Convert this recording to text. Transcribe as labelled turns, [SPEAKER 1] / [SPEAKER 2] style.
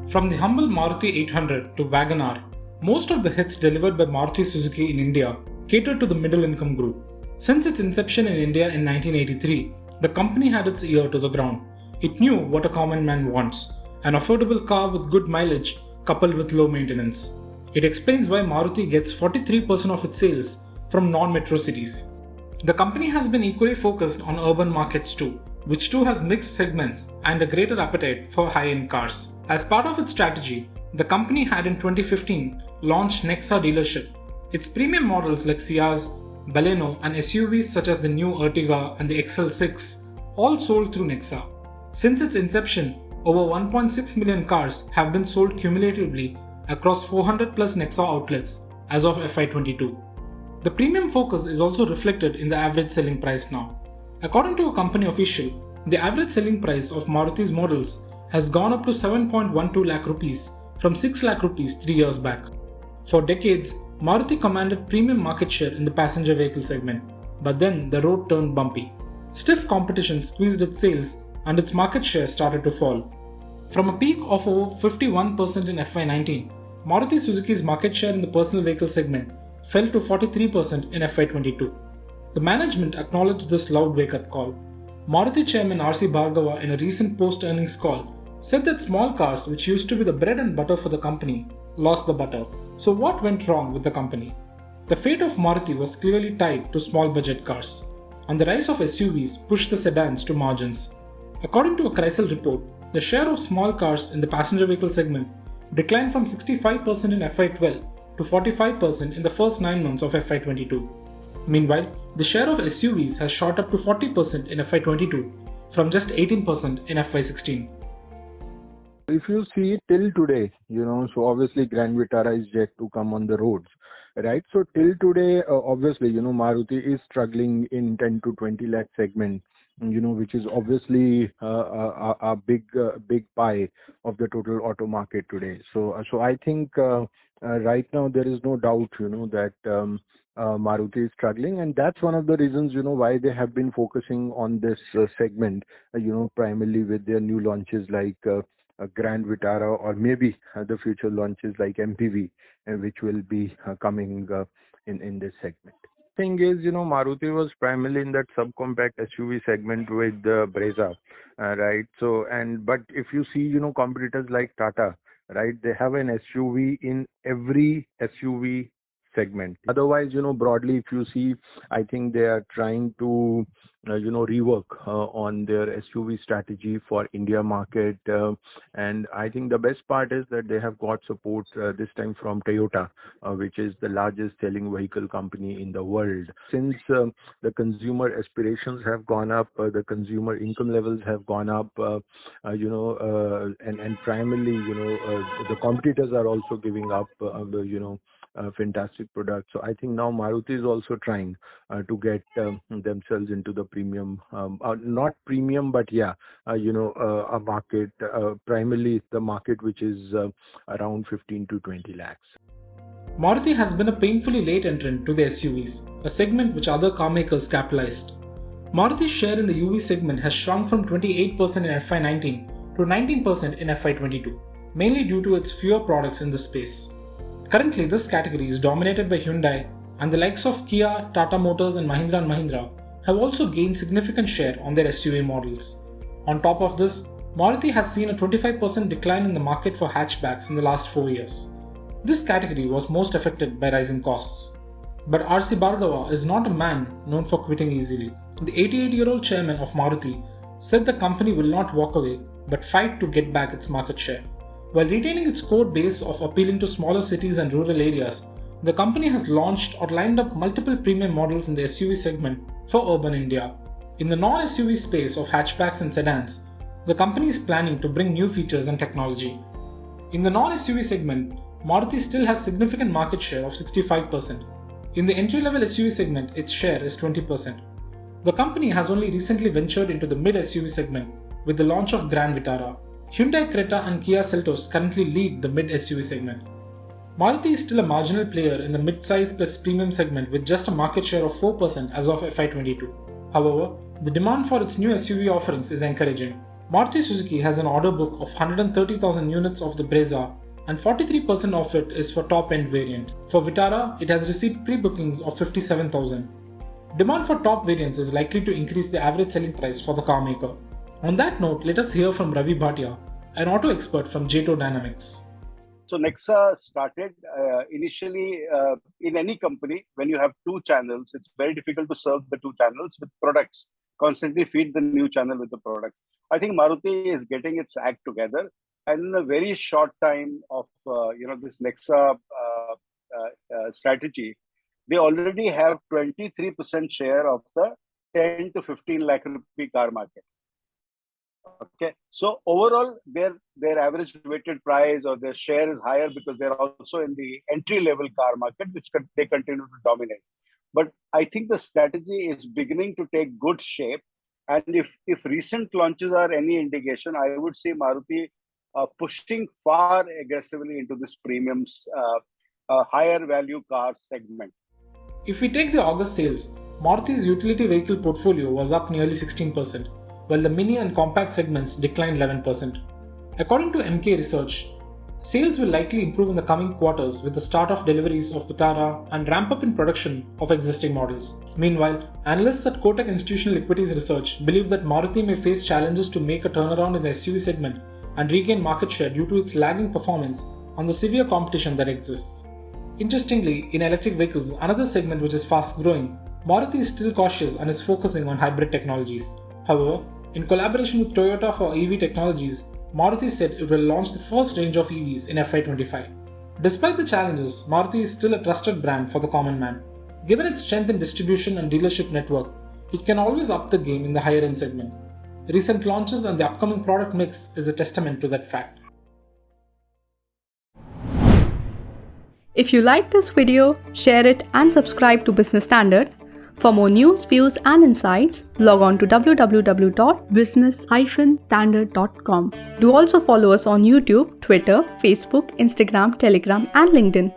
[SPEAKER 1] From the humble Maruti 800 to WagonR, most of the hits delivered by Maruti Suzuki in India catered to the middle income group. Since its inception in India in 1983, the company had its ear to the ground. It knew what a common man wants: an affordable car with good mileage coupled with low maintenance. It explains why Maruti gets 43% of its sales from non-metro cities. The company has been equally focused on urban markets too, which too has mixed segments and a greater appetite for high-end cars. As part of its strategy, the company had in 2015 launched Nexa dealership. Its premium models like Ciaz, Baleno and SUVs such as the new Ertiga and the XL6 all sold through Nexa. Since its inception, over 1.6 million cars have been sold cumulatively across 400 plus Nexa outlets as of FY22. The premium focus is also reflected in the average selling price now. According to a company official, the average selling price of Maruti's models has gone up to 7.12 lakh rupees from 6 lakh rupees 3 years back. For decades, Maruti commanded premium market share in the passenger vehicle segment, but then the road turned bumpy. Stiff competition squeezed its sales and its market share started to fall. From a peak of over 51% in FY19, Maruti Suzuki's market share in the personal vehicle segment fell to 43% in FY22. The management acknowledged this loud wake-up call. Maruti chairman R.C. Bhargava in a recent post-earnings call said that small cars, which used to be the bread and butter for the company, lost the butter. So what went wrong with the company? The fate of Maruti was clearly tied to small budget cars, and the rise of SUVs pushed the sedans to margins. According to a Chrysler report, the share of small cars in the passenger vehicle segment declined from 65% in FY12 to 45% in the first 9 months of FY22. Meanwhile, the share of SUVs has shot up to 40% in FY22 from just 18% in FY16.
[SPEAKER 2] If you see till today, so obviously Grand Vitara is yet to come on the roads, right? So till today, obviously, Maruti is struggling in 10 to 20 lakh segment, which is obviously a big pie of the total auto market today. So I think right now there is no doubt, that Maruti is struggling, and that's one of the reasons, why they have been focusing on this segment, primarily with their new launches like Grand Vitara, or maybe the future launches like MPV, which will be coming in this segment. Thing is, Maruti was primarily in that subcompact SUV segment with Brezza, right? So, but if you see, competitors like Tata, right, they have an SUV in every SUV segment. Otherwise, broadly, if you see, I think they are trying to, rework on their SUV strategy for India market. And I think the best part is that they have got support this time from Toyota, which is the largest selling vehicle company in the world. Since the consumer aspirations have gone up, the consumer income levels have gone up, and primarily, the competitors are also giving up, fantastic product. So I think now Maruti is also trying to get themselves into the premium, not premium, but a market, primarily the market which is around 15 to 20 lakhs.
[SPEAKER 1] Maruti has been a painfully late entrant to the SUVs, a segment which other car makers capitalized. Maruti's share in the UV segment has shrunk from 28% in FY19 to 19% in FY22, mainly due to its fewer products in this space. Currently, this category is dominated by Hyundai, and the likes of Kia, Tata Motors and Mahindra have also gained significant share on their SUV models. On top of this, Maruti has seen a 25% decline in the market for hatchbacks in the last 4 years. This category was most affected by rising costs. But R.C. Bhargava is not a man known for quitting easily. The 88-year-old chairman of Maruti said the company will not walk away but fight to get back its market share. While retaining its core base of appealing to smaller cities and rural areas, the company has launched or lined up multiple premium models in the SUV segment for urban India. In the non-SUV space of hatchbacks and sedans, the company is planning to bring new features and technology. In the non-SUV segment, Maruti still has significant market share of 65%. In the entry-level SUV segment, its share is 20%. The company has only recently ventured into the mid-SUV segment with the launch of Grand Vitara. Hyundai Creta and Kia Seltos currently lead the mid-SUV segment. Maruti is still a marginal player in the mid-size plus premium segment with just a market share of 4% as of FY22. However, the demand for its new SUV offerings is encouraging. Maruti Suzuki has an order book of 130,000 units of the Brezza, and 43% of it is for top-end variant. For Vitara, it has received pre-bookings of 57,000. Demand for top variants is likely to increase the average selling price for the car maker. On that note, let us hear from Ravi Bhatia, an auto expert from J2 Dynamics.
[SPEAKER 3] So Nexa started initially in any company. When you have two channels, it's very difficult to serve the two channels with products. Constantly feed the new channel with the products. I think Maruti is getting its act together, and in a very short time of this Nexa strategy, they already have 23% share of the 10 to 15 lakh rupee car market. Okay, so overall, their average weighted price or their share is higher because they're also in the entry level car market, which they continue to dominate. But I think the strategy is beginning to take good shape, and if recent launches are any indication, I would say Maruti pushing far aggressively into this premium, higher value car segment.
[SPEAKER 1] If we take the August sales, Maruti's utility vehicle portfolio was up nearly 16%, while the mini and compact segments declined 11%. According to MK Research, sales will likely improve in the coming quarters with the start of deliveries of Vitara and ramp up in production of existing models. Meanwhile, analysts at Kotak Institutional Equities Research believe that Maruti may face challenges to make a turnaround in the SUV segment and regain market share due to its lagging performance on the severe competition that exists. Interestingly, in electric vehicles, another segment which is fast growing, Maruti is still cautious and is focusing on hybrid technologies. However, in collaboration with Toyota for EV technologies, Maruti said it will launch the first range of EVs in FY25. Despite the challenges, Maruti is still a trusted brand for the common man. Given its strength in distribution and dealership network, it can always up the game in the higher end segment. Recent launches and the upcoming product mix is a testament to that fact.
[SPEAKER 4] If you like this video, share it and subscribe to Business Standard. For more news, views and insights, log on to www.business-standard.com. Do also follow us on YouTube, Twitter, Facebook, Instagram, Telegram and LinkedIn.